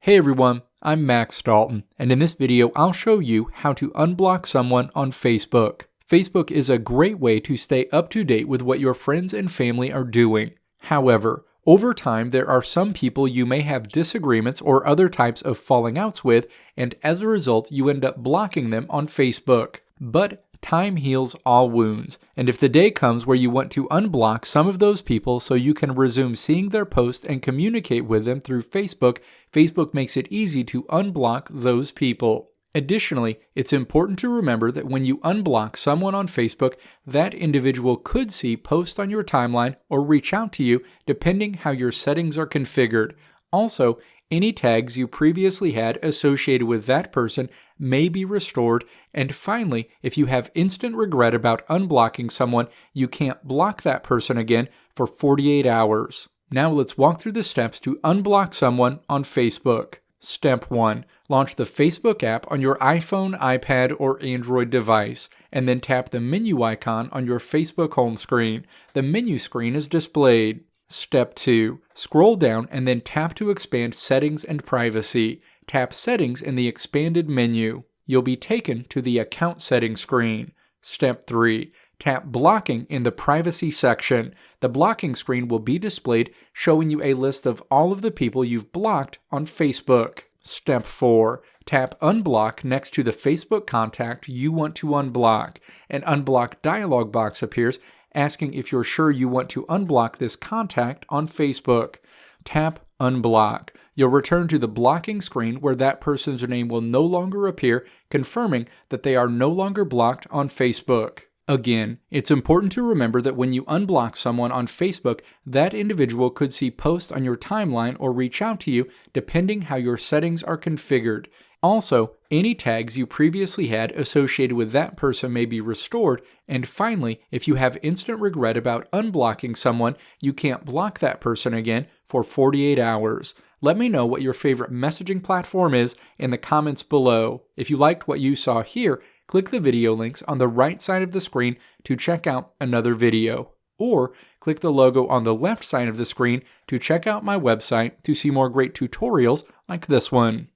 Hey everyone, I'm Max Dalton, and in this video I'll show you how to unblock someone on Facebook. Facebook is a great way to stay up to date with what your friends and family are doing. However, over time there are some people you may have disagreements or other types of falling outs with, and as a result you end up blocking them on Facebook. But time heals all wounds, and if the day comes where you want to unblock some of those people so you can resume seeing their posts and communicate with them through Facebook, Facebook makes it easy to unblock those people. Additionally, it's important to remember that when you unblock someone on Facebook, that individual could see posts on your timeline or reach out to you depending how your settings are configured. Also, any tags you previously had associated with that person may be restored, and finally, if you have instant regret about unblocking someone, you can't block that person again for 48 hours. Now let's walk through the steps to unblock someone on Facebook. Step 1. Launch the Facebook app on your iPhone, iPad, or Android device, and then tap the menu icon on your Facebook home screen. The menu screen is displayed. Step 2. Scroll down and then tap to expand Settings and Privacy. Tap Settings in the expanded menu. You'll be taken to the Account Settings screen. Step 3. Tap Blocking in the Privacy section. The blocking screen will be displayed, showing you a list of all of the people you've blocked on Facebook. Step 4. Tap Unblock next to the Facebook contact you want to unblock. An Unblock dialog box appears, asking if you're sure you want to unblock this contact on Facebook. Tap Unblock. You'll return to the blocking screen where that person's name will no longer appear, confirming that they are no longer blocked on Facebook. Again, it's important to remember that when you unblock someone on Facebook, that individual could see posts on your timeline or reach out to you depending how your settings are configured. Also, any tags you previously had associated with that person may be restored, and finally, if you have instant regret about unblocking someone, you can't block that person again for 48 hours. Let me know what your favorite messaging platform is in the comments below. If you liked what you saw here, click the video links on the right side of the screen to check out another video. Or click the logo on the left side of the screen to check out my website to see more great tutorials like this one.